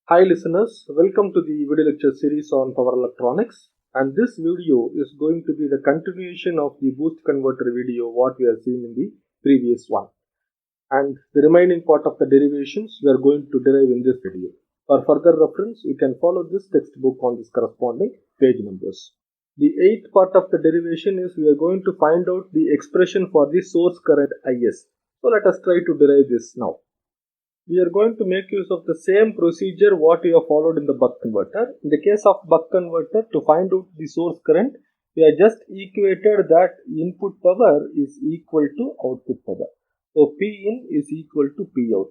Hi listeners, welcome to the video lecture series on power electronics, and this video is going to be the continuation of the boost converter video what we have seen in the previous one, and the remaining part of the derivations we are going to derive in this video. For further reference, you can follow this textbook on this corresponding page numbers. The eighth part of the derivation is we are going to find out the expression for the source current Is. So let us try to derive this now. We are going to make use of the same procedure what we have followed in the buck converter. In the case of buck converter, to find out the source current, we have just equated that input power is equal to output power. So P in is equal to P out.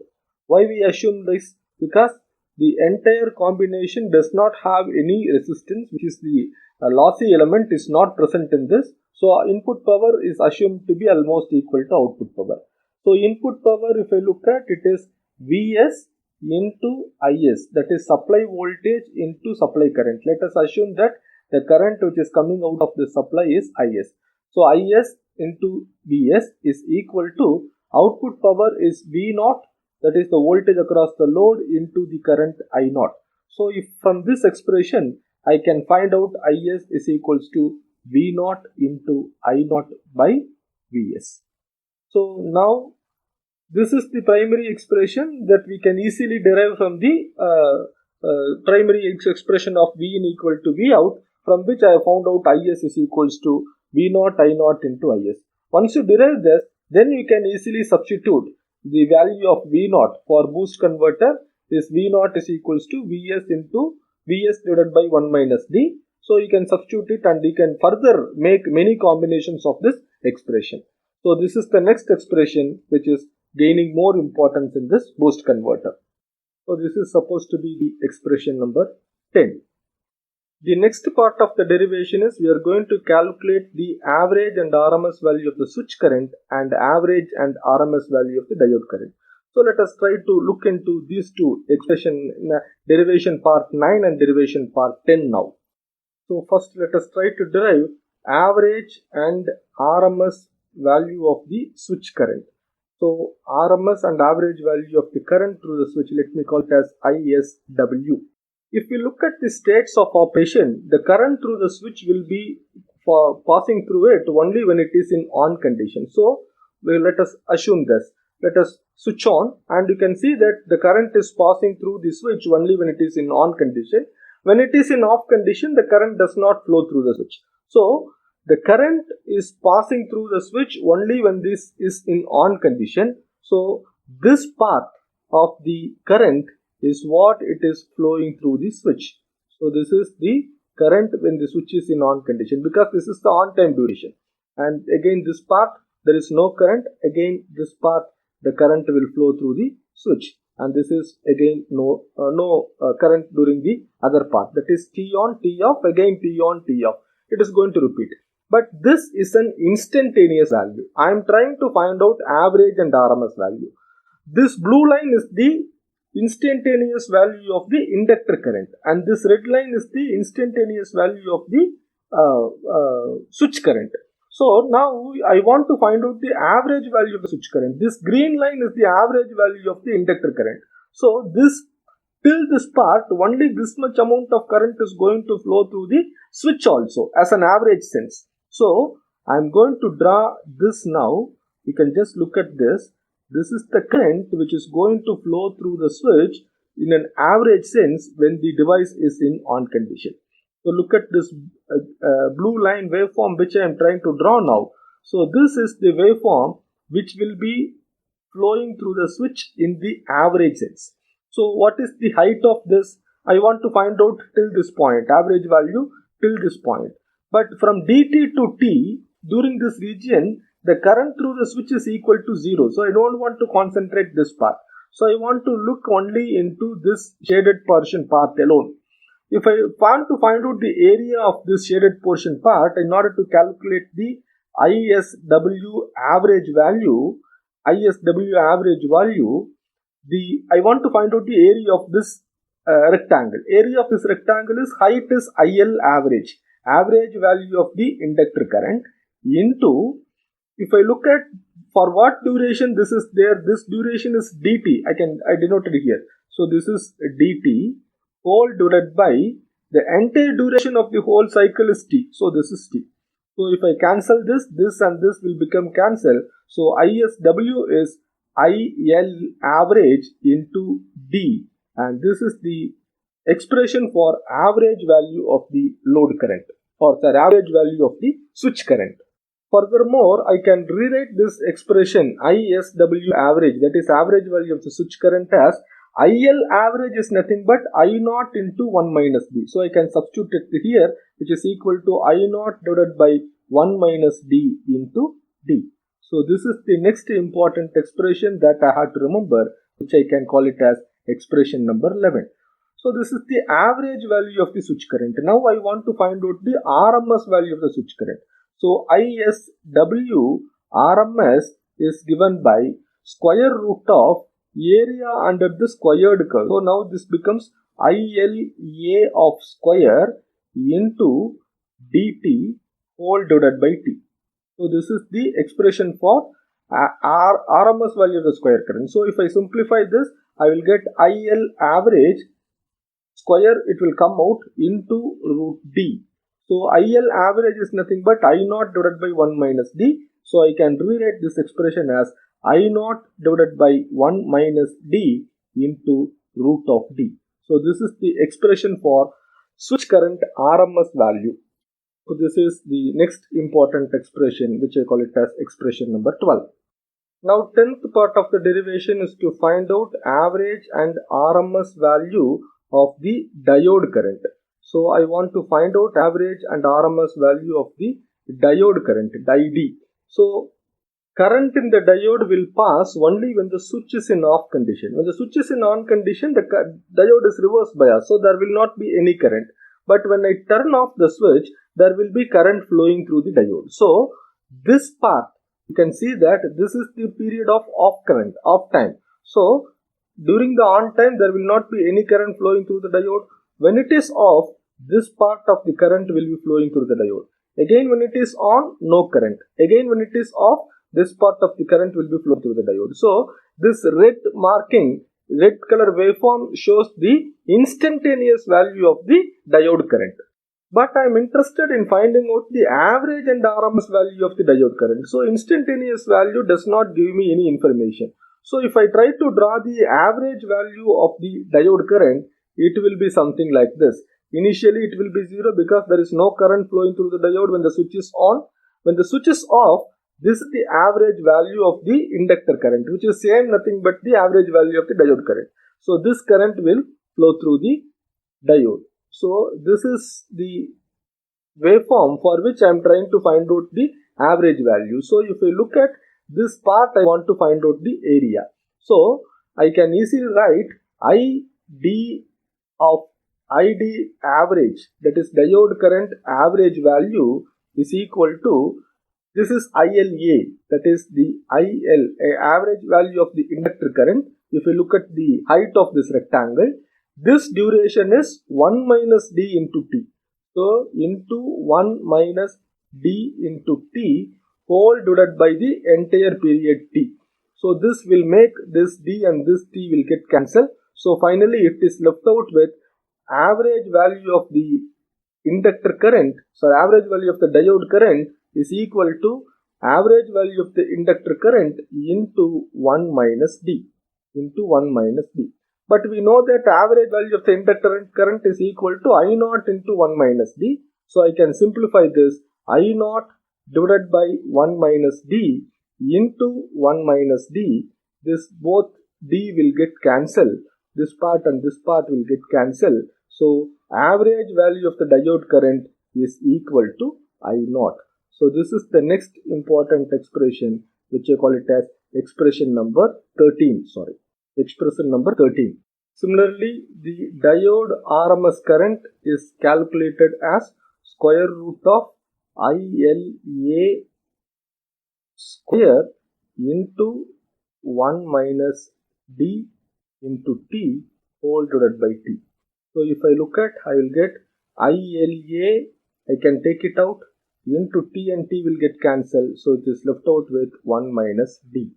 Why we assume this? Because the entire combination does not have any resistance, which is the lossy element is not present in this. So input power is assumed to be almost equal to output power. So input power, if I look at it, is Vs into Is, that is supply voltage into supply current. Let us assume that the current which is coming out of the supply is Is. So Is into Vs is equal to output power is V0, that is the voltage across the load, into the current I0. So if from this expression I can find out Is is equals to V0 into I0 by Vs. So now this is the primary expression that we can easily derive from the primary expression of V in equal to V out, from which I have found out Is is equals to V0 I0 into Is. Once you derive this, then you can easily substitute the value of V0 for boost converter is V0 is equals to Vs into Vs divided by 1 minus D. So you can substitute it and you can further make many combinations of this expression. So this is the next expression which is gaining more importance in this boost converter. So this is supposed to be the expression number 10. The next part of the derivation is we are going to calculate the average and RMS value of the switch current and average and RMS value of the diode current. So let us try to look into these two expression in derivation part 9 and derivation part 10 now. So first let us try to derive average and RMS value of the switch current. So RMS and average value of the current through the switch, let me call it as ISW. If we look at the states of operation, the current through the switch will be passing through it only when it is in on condition. So let us assume this. Let us switch on and you can see that the current is passing through the switch only when it is in on condition. When it is in off condition, the current does not flow through the switch. So the current is passing through the switch only when this is in on condition. So this part of the current is what it is flowing through the switch. So this is the current when the switch is in on condition, because this is the on time duration. And again this part there is no current. Again this part the current will flow through the switch. And this is again no current during the other part, that is T on T off, again T on T off. It is going to repeat. But this is an instantaneous value. I am trying to find out average and RMS value. This blue line is the instantaneous value of the inductor current, and this red line is the instantaneous value of the switch current. So now I want to find out the average value of the switch current. This green line is the average value of the inductor current. So this till this part only this much amount of current is going to flow through the switch also as an average sense. So I am going to draw this now. You can just look at this. This is the current which is going to flow through the switch in an average sense when the device is in on condition. So look at this blue line waveform which I am trying to draw now. So this is the waveform which will be flowing through the switch in the average sense. So what is the height of this? I want to find out till this point, average value till this point. But from dt to t, during this region, the current through the switch is equal to 0. So I don't want to concentrate this part. So I want to look only into this shaded portion part alone. If I want to find out the area of this shaded portion part, in order to calculate the ISW average value, I want to find out the area of this rectangle. Area of this rectangle is height is IL average value of the inductor current, into, if I look at for what duration this is there, this duration is dt. I denoted it here. So this is dt. whole divided by the entire duration of the whole cycle is t. So this is t. So if I cancel this and this will become cancel. So ISW is IL average into D, and this is the expression for average value of the load current, or the average value of the switch current. Furthermore, I can rewrite this expression ISW average, that is average value of the switch current, as IL average is nothing but I naught into 1 minus D. So I can substitute it here, which is equal to I naught divided by 1 minus D into D. So this is the next important expression that I have to remember, which I can call it as expression number 11. So this is the average value of the switch current. Now I want to find out the RMS value of the switch current. So ISW RMS is given by square root of area under the squared curve. So now this becomes ILA of square into dt whole divided by t. So this is the expression for RMS value of the square current. So if I simplify this, I will get IL average square, it will come out into root d. So IL average is nothing but I naught divided by 1 minus d. So I can rewrite this expression as I naught divided by 1 minus d into root of d. So this is the expression for switch current RMS value. So this is the next important expression, which I call it as expression number 12. Now 10th part of the derivation is to find out average and RMS value of the diode current. So I want to find out average and RMS value of the diode current, DI. So current in the diode will pass only when the switch is in off condition. When the switch is in on condition, the diode is reverse bias, so there will not be any current. But when I turn off the switch, there will be current flowing through the diode. So this part, you can see that this is the period of off current, off time. So during the on time, there will not be any current flowing through the diode. When it is off, this part of the current will be flowing through the diode. Again, when it is on, no current. Again, when it is off, this part of the current will be flowing through the diode. So this red marking, red color waveform shows the instantaneous value of the diode current. But I am interested in finding out the average and RMS value of the diode current. So instantaneous value does not give me any information. So if I try to draw the average value of the diode current, it will be something like this. Initially it will be 0 because there is no current flowing through the diode when the switch is on. When the switch is off, this is the average value of the inductor current, which is same nothing but the average value of the diode current. So this current will flow through the diode. So this is the waveform for which I am trying to find out the average value. So if I look at this part, I want to find out the area. So I can easily write ID of ID average, that is diode current average value, is equal to, this is ILA, that is the IL, average value of the inductor current. If you look at the height of this rectangle, this duration is 1 minus d into t. So into 1 minus d into t whole divided by the entire period t. So this will make this d and this t will get cancelled. So finally it is left out with average value of the inductor current, so average value of the diode current is equal to average value of the inductor current into 1 minus d, But we know that average value of the inductor current is equal to I naught into 1 minus d. So I can simplify this, I naught divided by 1 minus d into 1 minus d. This both d will get cancelled. This part and this part will get cancelled. So average value of the diode current is equal to I naught. So this is the next important expression, which I call it as expression number 13. Expression number 13. Similarly, the diode RMS current is calculated as square root of ILA square into 1 minus d into t whole divided by t. So if I look at, I will get ILA, I can take it out, into t and t will get cancelled. So it is left out with 1 minus d.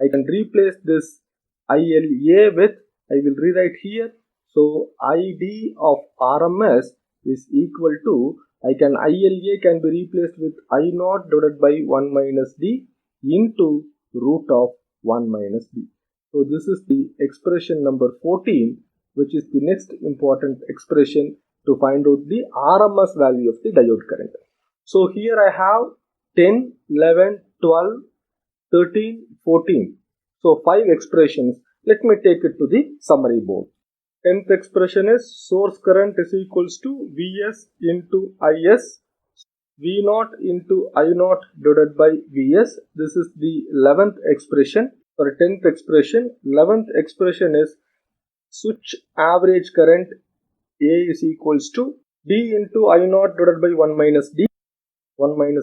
I can replace this ILA with, I will rewrite here. So ID of RMS is equal to, ILA can be replaced with I naught divided by 1 minus D into root of 1 minus D. So this is the expression number 14, which is the next important expression to find out the RMS value of the diode current. So here I have 10, 11, 12, 13, 14. So 5 expressions. Let me take it to the summary board. 10th expression is source current is equals to Vs into Is, V0 into I0 divided by Vs. This is the 11th expression. For 10th expression, 11th expression is switch average current A is equals to D into I0 divided by 1 minus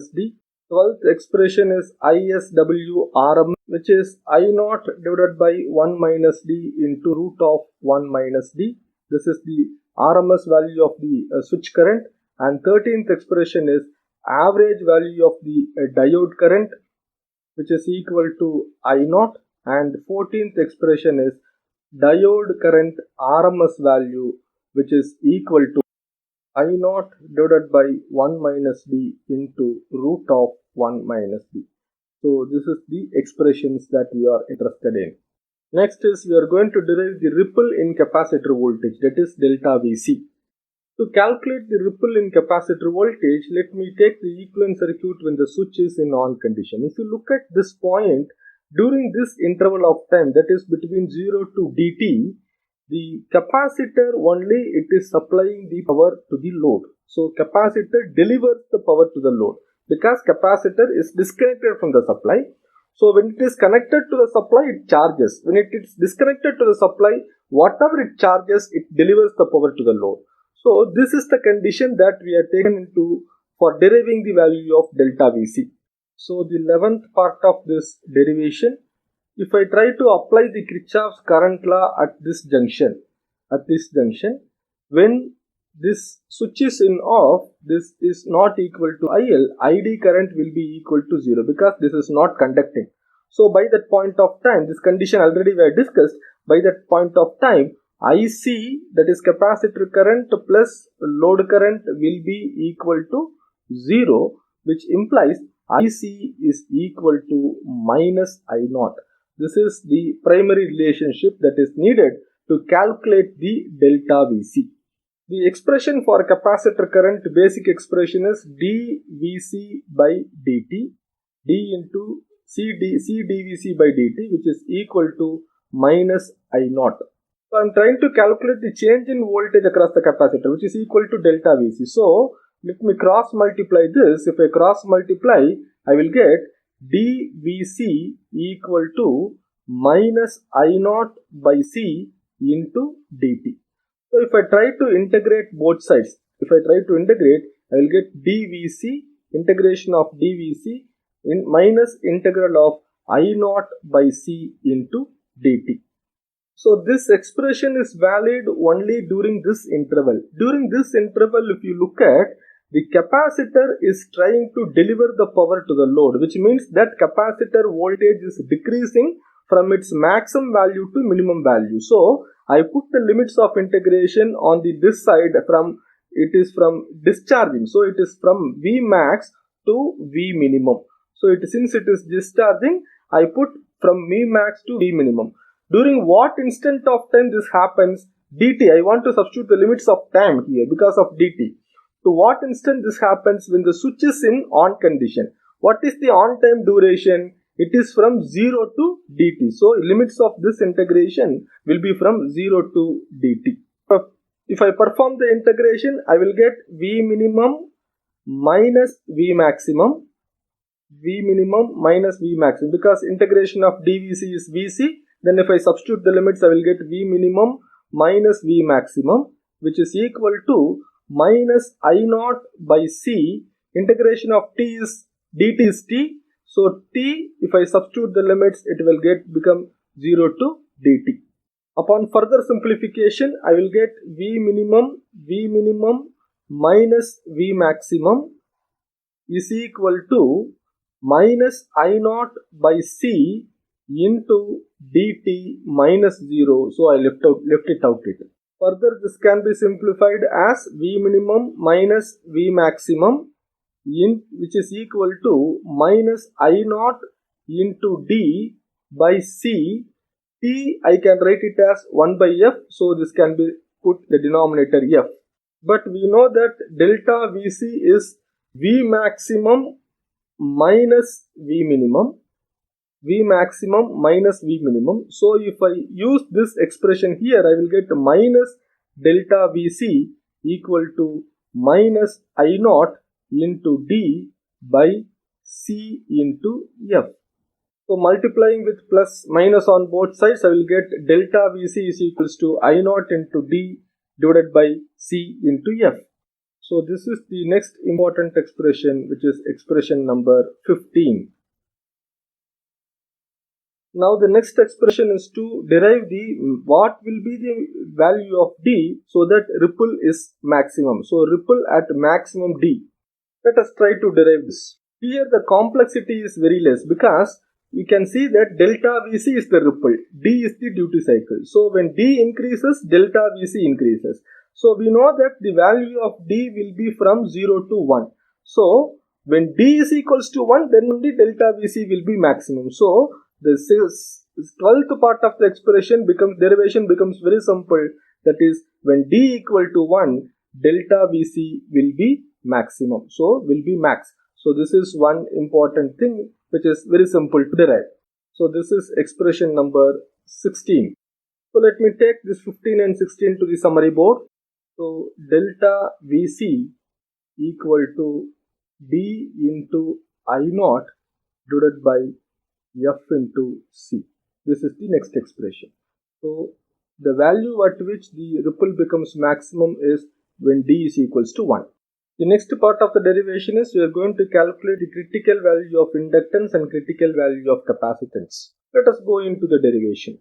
D. 12th expression is ISWRM, which is I0 divided by 1 minus D into root of 1 minus D. This is the RMS value of the switch current. And 13th expression is average value of the diode current, which is equal to I0. And 14th expression is diode current RMS value, which is equal to I0 divided by 1 minus D into root of 1 minus D. So this is the expressions that we are interested in. Next is we are going to derive the ripple in capacitor voltage, that is delta Vc. To calculate the ripple in capacitor voltage, let me take the equivalent circuit when the switch is in on condition. If you look at this point, during this interval of time, that is between 0 to dt, the capacitor only it is supplying the power to the load. So capacitor delivers the power to the load because capacitor is disconnected from the supply. So when it is connected to the supply, it charges. When it is disconnected to the supply, whatever it charges, it delivers the power to the load. So this is the condition that we are taken into for deriving the value of delta Vc. So the 11th part of this derivation, if I try to apply the Kirchhoff's current law at this junction, when this switch is in off, this is not equal to IL, ID current will be equal to 0 because this is not conducting. So by that point of time, this condition already we have discussed, by that point of time, IC, that is capacitor current plus load current, will be equal to 0, which implies IC is equal to minus I0. This is the primary relationship that is needed to calculate the delta Vc. The expression for capacitor current, basic expression is dVc by dt, d into CdVc by dt, which is equal to minus I0. So I am trying to calculate the change in voltage across the capacitor, which is equal to delta Vc. So let me cross multiply this. If I cross multiply, I will get dVc equal to minus I0 by C into dt. So if I try to integrate both sides, I will get dVc, integration of dVc in minus integral of I0 by C into dt. So this expression is valid only during this interval. During this interval, if you look at, the capacitor is trying to deliver the power to the load, which means that capacitor voltage is decreasing from its maximum value to minimum value. So I put the limits of integration on this side from discharging. So it is from V max to V minimum. So since it is discharging, I put from V max to V minimum. During what instant of time this happens? Dt. I want to substitute the limits of time here because of dt. To what instant this happens? When the switch is in on condition. What is the on time duration? It is from 0 to dt. So limits of this integration will be from 0 to dt. If I perform the integration, I will get V minimum minus V maximum. V minimum minus V maximum, because integration of dVc is Vc. Then if I substitute the limits, I will get V minimum minus V maximum, which is equal to minus I0 by C. Integration of t is dt is t. So t, if I substitute the limits, it will become 0 to dt. Upon further simplification, I will get V minimum minus V maximum is equal to minus I0 by C into dt minus 0. So I left it out. Further, this can be simplified as V minimum minus V maximum which is equal to minus I naught into D by C. T I can write it as 1 by F, so this can be put the denominator F. But we know that delta Vc is V maximum minus V minimum. V maximum minus V minimum. So if I use this expression here, I will get minus delta Vc equal to minus I naught into D by C into F. So multiplying with plus minus on both sides, I will get delta Vc is equals to I naught into D divided by C into F. So this is the next important expression, which is expression number 15. Now the next expression is to derive what will be the value of D so that ripple is maximum. So ripple at maximum D. Let us try to derive this. Here the complexity is very less because you can see that delta Vc is the ripple, D is the duty cycle. So when D increases, delta Vc increases. So we know that the value of D will be from 0 to 1. So when D is equals to 1, then only delta Vc will be maximum. So the 12th part of the derivation becomes very simple. That is, when D equal to 1, delta Vc will be maximum. So will be max. So this is one important thing which is very simple to derive. So this is expression number 16. So let me take this 15 and 16 to the summary board. So delta Vc equal to D into I naught divided by F into C. This is the next expression. So the value at which the ripple becomes maximum is when D is equals to 1. The next part of the derivation is we are going to calculate the critical value of inductance and critical value of capacitance. Let us go into the derivation.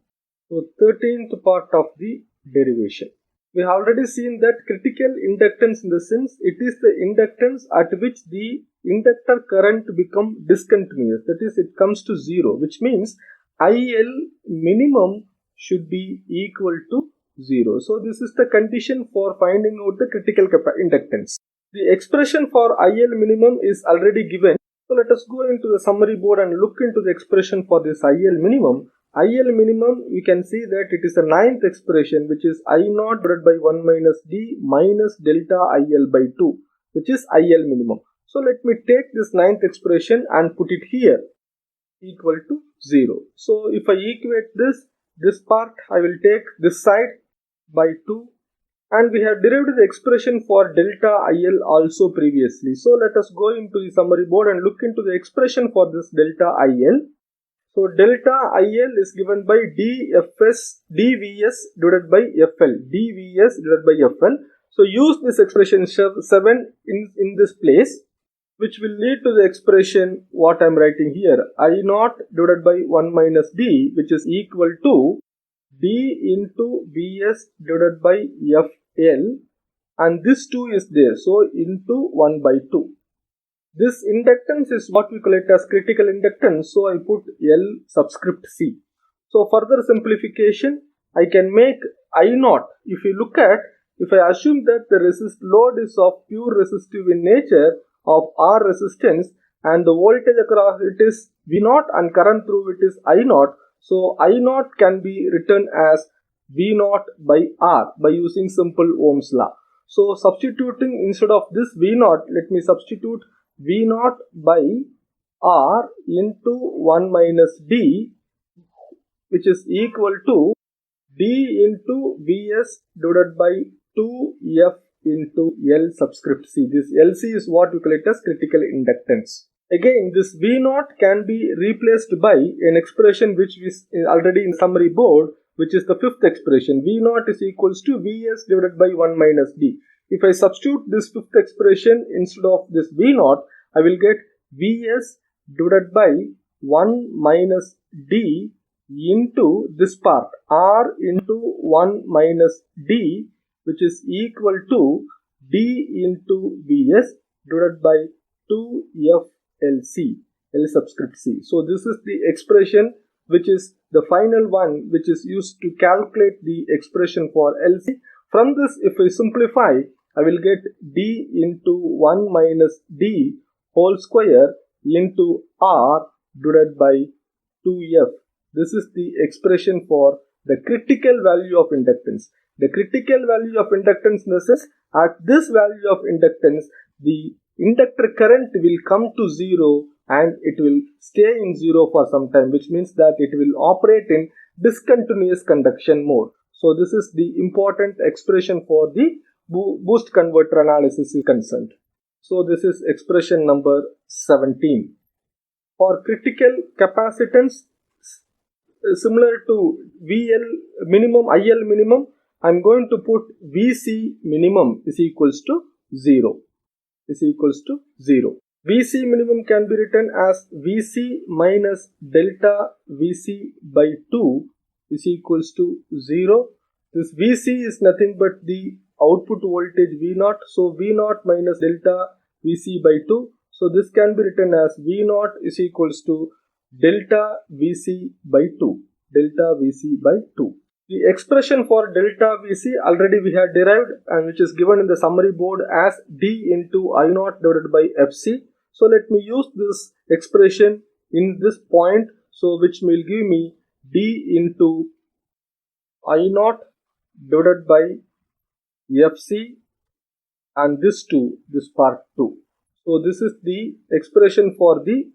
So 13th part of the derivation. We have already seen that critical inductance, in the sense it is the inductance at which the inductor current become discontinuous, that is it comes to 0, which means IL minimum should be equal to 0. So this is the condition for finding out the critical inductance. The expression for IL minimum is already given. So let us go into the summary board and look into the expression for this IL minimum. IL minimum, we can see that it is the 9th expression, which is I naught divided by 1 minus D minus delta IL by 2, which is IL minimum. So let me take this 9th expression and put it here, equal to 0. So if I equate this part, I will take this side by 2. And we have derived the expression for delta IL also previously. So let us go into the summary board and look into the expression for this delta IL. So delta IL is given by dVs divided by FL. dVs divided by FL. So use this expression 7 in this place, which will lead to the expression what I am writing here. I naught divided by 1 minus D, which is equal to D into Vs divided by FL, and this 2 is there, so into 1 by 2. This inductance is what we call it as critical inductance, so I put L subscript C. So further simplification, I can make I naught. If I assume that the load is of pure resistive in nature of R resistance and the voltage across it is V naught and current through it is I naught, so I naught can be written as V naught by R by using simple Ohm's law. So substituting instead of this V naught, let me substitute V naught by R into 1 minus D, which is equal to D into Vs divided by 2F into L subscript C. This LC is what we call it as critical inductance. Again, this V naught can be replaced by an expression which is already in summary board, which is the 5th expression. V naught is equals to Vs divided by 1 minus D. If I substitute this 5th expression instead of this V naught, I will get Vs divided by 1 minus D into this part, R into 1 minus D, which is equal to D into Vs divided by 2FLC, L subscript C. So this is the expression which is the final one which is used to calculate the expression for LC. From this, if I simplify, I will get d into 1 minus d whole square into r divided by 2f. This is the expression for the critical value of inductance. The critical value of inductance in the sense, at this value of inductance, the inductor current will come to 0 and it will stay in 0 for some time, which means that it will operate in discontinuous conduction mode. So this is the important expression for the boost converter analysis is concerned. So this is expression number 17. For critical capacitance, similar to VL minimum, IL minimum, I am going to put VC minimum is equals to 0. VC minimum can be written as VC minus delta VC by 2 is equals to 0. This VC is nothing but the output voltage V0. So V0 minus delta VC by 2. So this can be written as V0 is equals to delta VC by 2. The expression for delta VC already we had derived and which is given in the summary board as D into I0 divided by FC. So let me use this expression in this point, so which will give me D into I0 divided by FC and this part 2. So this is the expression for the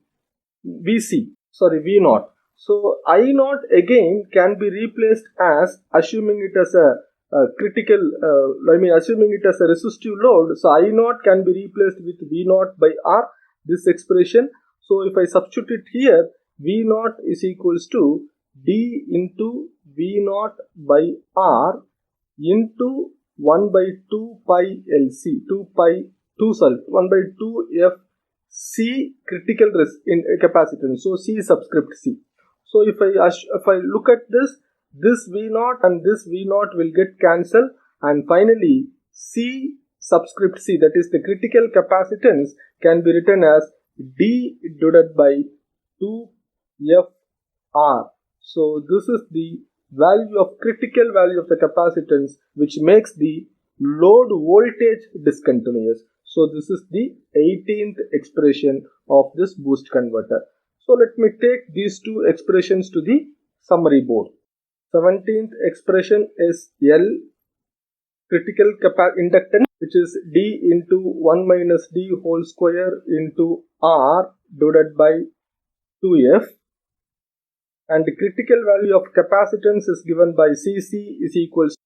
V0. So I0 again can be replaced as, assuming it as a assuming it as a resistive load. So I0 can be replaced with V0 by R, this expression. So if I substitute here, V0 is equals to D into V0 by R into 1 by 2 pi LC, 1 by 2 F C critical in capacitance. So C subscript C. So if I look at this V0 and this V0 will get cancelled, and finally C subscript C, that is the critical capacitance, can be written as D divided by 2F R. So this is the critical value of the capacitance which makes the load voltage discontinuous. So this is the 18th expression of this boost converter. So let me take these two expressions to the summary board. 17th expression is L, critical inductance, which is D into 1 minus D whole square into R divided by 2F. And the critical value of capacitance is given by Cc is equals to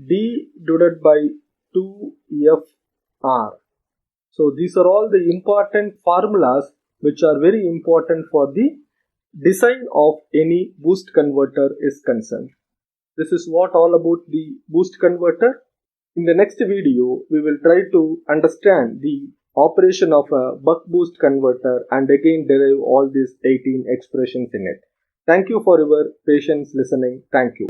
D divided by 2FR. So these are all the important formulas which are very important for the design of any boost converter is concerned. This is what all about the boost converter. In the next video, we will try to understand the operation of a buck boost converter and again derive all these 18 expressions in it. Thank you for your patience listening. Thank you.